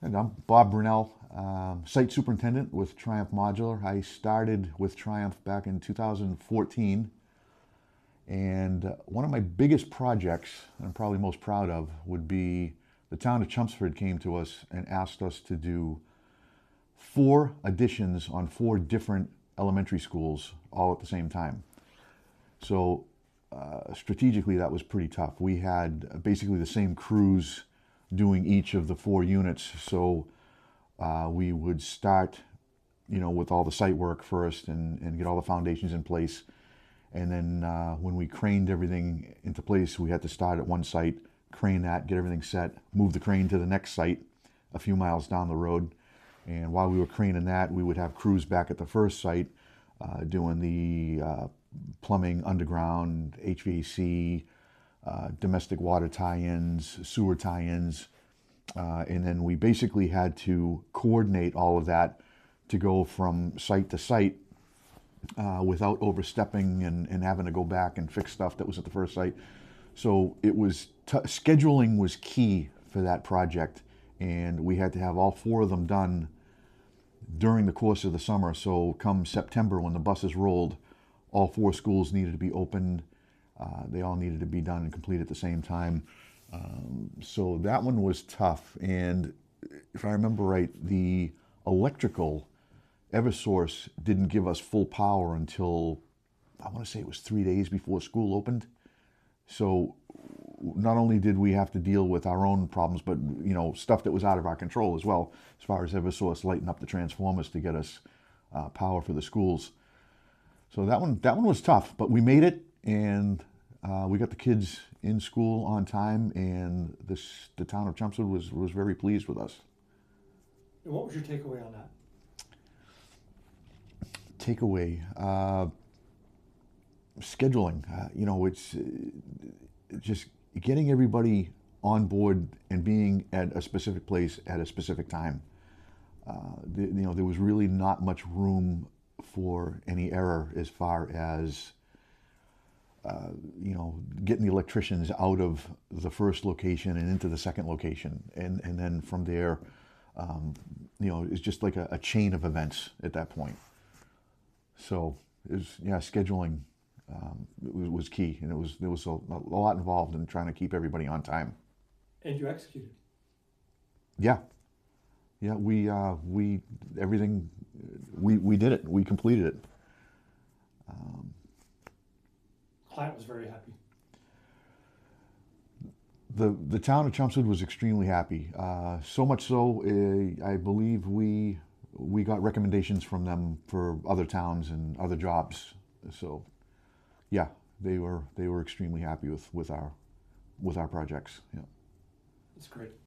And I'm Bob Brunelle, Site Superintendent with Triumph Modular. I started with Triumph back in 2014, and one of my biggest projects, and I'm probably most proud of, would be the town of Chelmsford came to us and asked us to do 4 additions on 4 different elementary schools all at the same time. So strategically, that was pretty tough. We had basically the same crews doing each of the 4 units. So we would start, with all the site work first and get all the foundations in place. And then when we craned everything into place, we had to start at one site, crane that, get everything set, move the crane to the next site a few miles down the road. And while we were craning that, we would have crews back at the first site doing the plumbing, underground, HVAC, domestic water tie-ins, sewer tie-ins, and then we basically had to coordinate all of that to go from site to site without overstepping and having to go back and fix stuff that was at the first site. So it was scheduling was key for that project, and we had to have all 4 of them done during the course of the summer. So come September, when the buses rolled, all 4 schools needed to be opened. They all needed to be done and complete at the same time. So that one was tough. And if I remember right, the electrical Eversource didn't give us full power until, I want to say it was 3 days before school opened. So not only did we have to deal with our own problems, but stuff that was out of our control as well, as far as Eversource lighting up the transformers to get us power for the schools. So that one was tough, but we made it, and we got the kids in school on time, and the town of Chelmsford was very pleased with us. And what was your takeaway on that? Takeaway, scheduling. It's just getting everybody on board and being at a specific place at a specific time. There was really not much room for any error as far as getting the electricians out of the first location and into the second location, and then from there, it's just like a chain of events at that point. So scheduling was key, and there was a lot involved in trying to keep everybody on time. And you executed. Yeah, we everything we did it. We completed it. Client was very happy. The town of Chelmsford was extremely happy. So much so, I believe we got recommendations from them for other towns and other jobs. So, yeah, they were extremely happy with our projects. Yeah, That's great.